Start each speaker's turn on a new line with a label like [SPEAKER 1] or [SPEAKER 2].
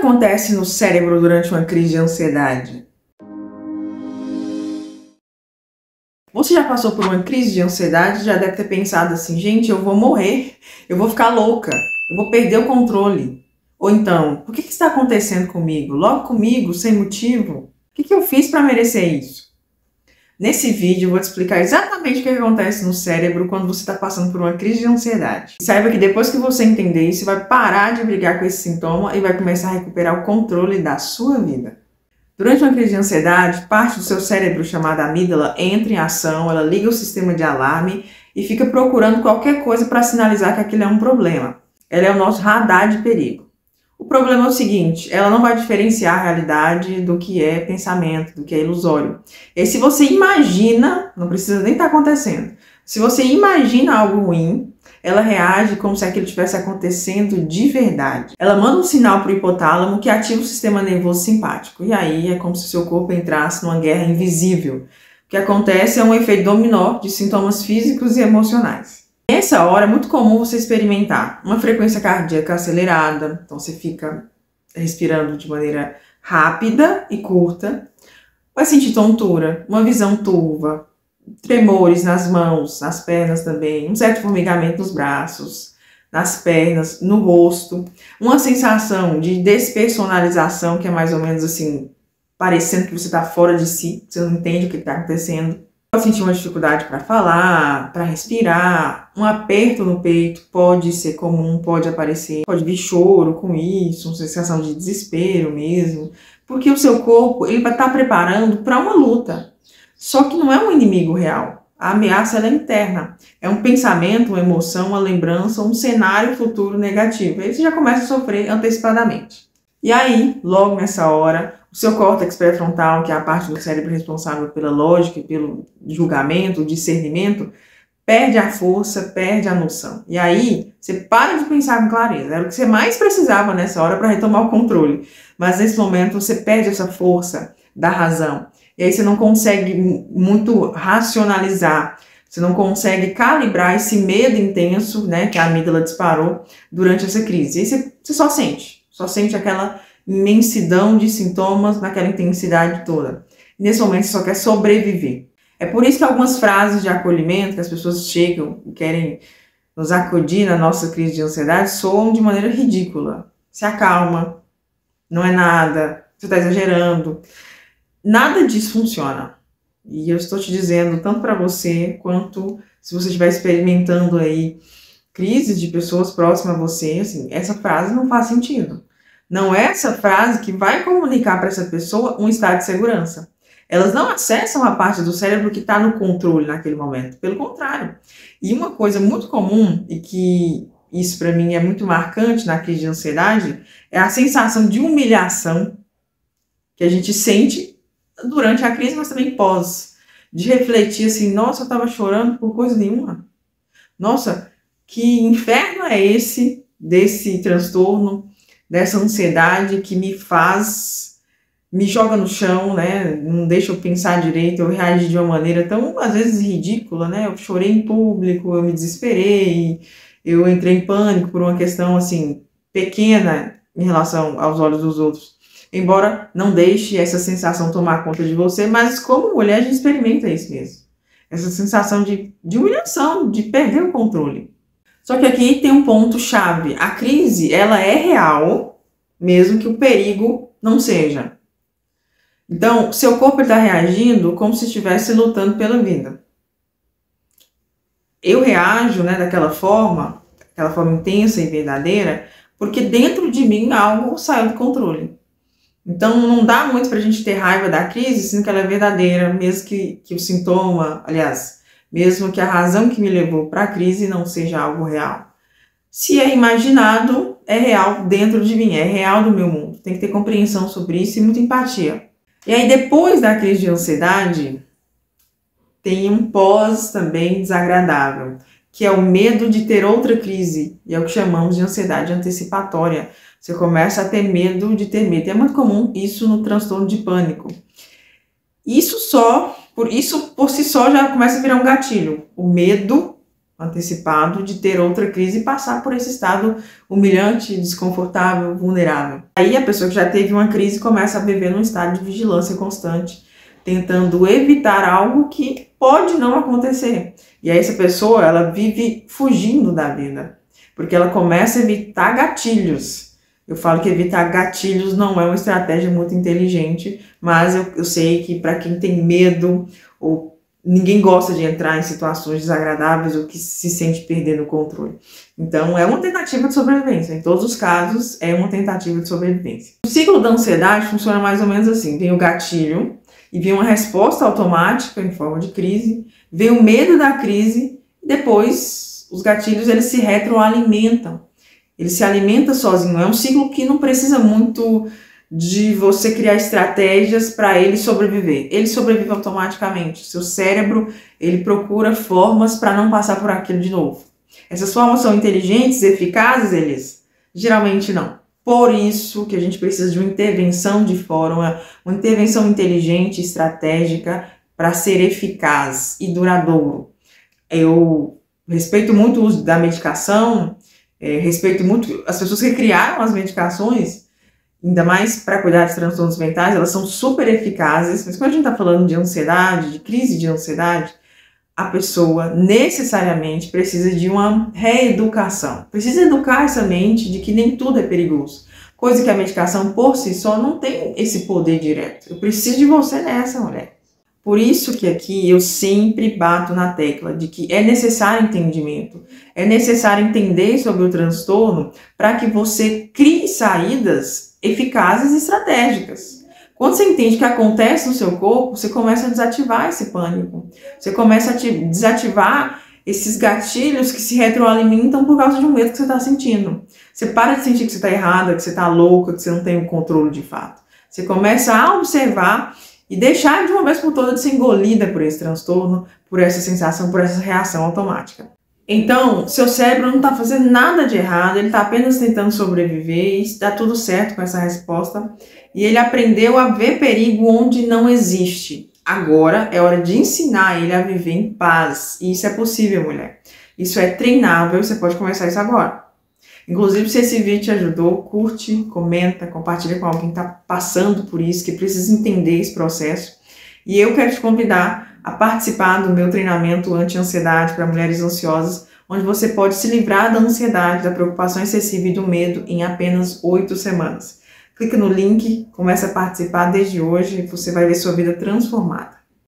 [SPEAKER 1] acontece no cérebro durante uma crise de ansiedade? Você já passou por uma crise de ansiedade, já deve ter pensado assim, gente, eu vou morrer, eu vou ficar louca, eu vou perder o controle. Ou então, por que está acontecendo comigo? Logo comigo, sem motivo? O que eu fiz para merecer isso? Nesse vídeo eu vou te explicar exatamente o que acontece no cérebro quando você está passando por uma crise de ansiedade. E saiba que depois que você entender isso, você vai parar de brigar com esse sintoma e vai começar a recuperar o controle da sua vida. Durante uma crise de ansiedade, parte do seu cérebro chamada amígdala entra em ação, ela liga o sistema de alarme e fica procurando qualquer coisa para sinalizar que aquilo é um problema. Ela é o nosso radar de perigo. O problema é o seguinte, ela não vai diferenciar a realidade do que é pensamento, do que é ilusório. E se você imagina, não precisa nem estar acontecendo, se você imagina algo ruim, ela reage como se aquilo estivesse acontecendo de verdade. Ela manda um sinal para o hipotálamo que ativa o sistema nervoso simpático. E aí é como se o seu corpo entrasse numa guerra invisível. O que acontece é um efeito dominó de sintomas físicos e emocionais. Nessa hora é muito comum você experimentar uma frequência cardíaca acelerada, então você fica respirando de maneira rápida e curta, vai sentir tontura, uma visão turva, tremores nas mãos, nas pernas também, um certo formigamento nos braços, nas pernas, no rosto, uma sensação de despersonalização que é mais ou menos assim, parecendo que você está fora de si, você não entende o que está acontecendo. Pode sentir uma dificuldade para falar, para respirar, um aperto no peito pode ser comum, pode aparecer, pode vir choro com isso, uma sensação de desespero mesmo, porque o seu corpo ele vai estar preparando para uma luta, só que não é um inimigo real, a ameaça ela é interna, é um pensamento, uma emoção, uma lembrança, um cenário futuro negativo, aí você já começa a sofrer antecipadamente. E aí, logo nessa hora, o seu córtex pré-frontal, que é a parte do cérebro responsável pela lógica e pelo julgamento, discernimento, perde a força, perde a noção. E aí, você para de pensar com clareza. Era o que você mais precisava nessa hora para retomar o controle. Mas nesse momento, você perde essa força da razão. E aí você não consegue muito racionalizar. Você não consegue calibrar esse medo intenso, né, que a amígdala disparou durante essa crise. E aí você só sente aquela imensidão de sintomas naquela intensidade toda. Nesse momento você só quer sobreviver. É por isso que algumas frases de acolhimento que as pessoas chegam e querem nos acudir na nossa crise de ansiedade soam de maneira ridícula. Se acalma, não é nada, você está exagerando. Nada disso funciona. E eu estou te dizendo, tanto para você, quanto se você estiver experimentando aí crises de pessoas próximas a você, assim, essa frase não faz sentido. Não é essa frase que vai comunicar para essa pessoa um estado de segurança. Elas não acessam a parte do cérebro que está no controle naquele momento. Pelo contrário. E uma coisa muito comum, e que isso para mim é muito marcante na crise de ansiedade, é a sensação de humilhação que a gente sente durante a crise, mas também pós. De refletir assim, nossa, eu estava chorando por coisa nenhuma. Nossa, que inferno é esse desse transtorno, dessa ansiedade que me joga no chão, né? Não deixa eu pensar direito, eu reagi de uma maneira tão, às vezes, ridícula, né? Eu chorei em público, eu me desesperei, eu entrei em pânico por uma questão, assim, pequena em relação aos olhos dos outros. Embora não deixe essa sensação tomar conta de você, mas como mulher a gente experimenta isso mesmo. Essa sensação de humilhação, de perder o controle. Só que aqui tem um ponto chave. A crise, ela é real, mesmo que o perigo não seja. Então, seu corpo está reagindo como se estivesse lutando pela vida. Eu reajo, né, daquela forma intensa e verdadeira, porque dentro de mim algo saiu do controle. Então, não dá muito para a gente ter raiva da crise, sendo que ela é verdadeira, mesmo que o sintoma, aliás, mesmo que a razão que me levou para a crise não seja algo real. Se é imaginado, é real dentro de mim, é real do meu mundo. Tem que ter compreensão sobre isso e muita empatia. E aí, depois da crise de ansiedade, tem um pós também desagradável, que é o medo de ter outra crise, e é o que chamamos de ansiedade antecipatória. Você começa a ter medo de ter medo. É muito comum isso no transtorno de pânico. Isso por si só já começa a virar um gatilho. O medo antecipado de ter outra crise e passar por esse estado humilhante, desconfortável, vulnerável. Aí a pessoa que já teve uma crise começa a viver num estado de vigilância constante, tentando evitar algo que pode não acontecer. E aí essa pessoa, ela vive fugindo da vida, porque ela começa a evitar gatilhos. Eu falo que evitar gatilhos não é uma estratégia muito inteligente, mas eu sei que para quem tem medo ou ninguém gosta de entrar em situações desagradáveis ou que se sente perdendo o controle. Então, é uma tentativa de sobrevivência. Em todos os casos, é uma tentativa de sobrevivência. O ciclo da ansiedade funciona mais ou menos assim. Vem o gatilho e vem uma resposta automática em forma de crise, vem o medo da crise e depois os gatilhos eles se retroalimentam. Ele se alimenta sozinho. É um ciclo que não precisa muito de você criar estratégias para ele sobreviver. Ele sobrevive automaticamente. Seu cérebro, ele procura formas para não passar por aquilo de novo. Essas formas são inteligentes, eficazes, Elis? Geralmente não. Por isso que a gente precisa de uma intervenção de fora, uma intervenção inteligente, estratégica, para ser eficaz e duradouro. Eu respeito muito o uso da medicação, respeito muito as pessoas que criaram as medicações, ainda mais para cuidar de transtornos mentais, elas são super eficazes, mas quando a gente está falando de ansiedade, de crise de ansiedade, a pessoa necessariamente precisa de uma reeducação. Precisa educar essa mente de que nem tudo é perigoso. Coisa que a medicação por si só não tem esse poder direto. Eu preciso de você nessa, mulher. Por isso que aqui eu sempre bato na tecla de que é necessário entendimento, é necessário entender sobre o transtorno para que você crie saídas eficazes e estratégicas. Quando você entende o que acontece no seu corpo, você começa a desativar esse pânico, você começa a desativar esses gatilhos que se retroalimentam por causa de um medo que você está sentindo. Você para de sentir que você está errada, que você está louca, que você não tem o controle de fato. Você começa a observar e deixar de uma vez por todas de ser engolida por esse transtorno, por essa sensação, por essa reação automática. Então, seu cérebro não está fazendo nada de errado, ele está apenas tentando sobreviver e está tudo certo com essa resposta. E ele aprendeu a ver perigo onde não existe. Agora é hora de ensinar ele a viver em paz. E isso é possível, mulher. Isso é treinável, você pode começar isso agora. Inclusive, se esse vídeo te ajudou, curte, comenta, compartilha com alguém que está passando por isso, que precisa entender esse processo. E eu quero te convidar a participar do meu treinamento anti-ansiedade para mulheres ansiosas, onde você pode se livrar da ansiedade, da preocupação excessiva e do medo em apenas 8 semanas. Clica no link, começa a participar desde hoje e você vai ver sua vida transformada.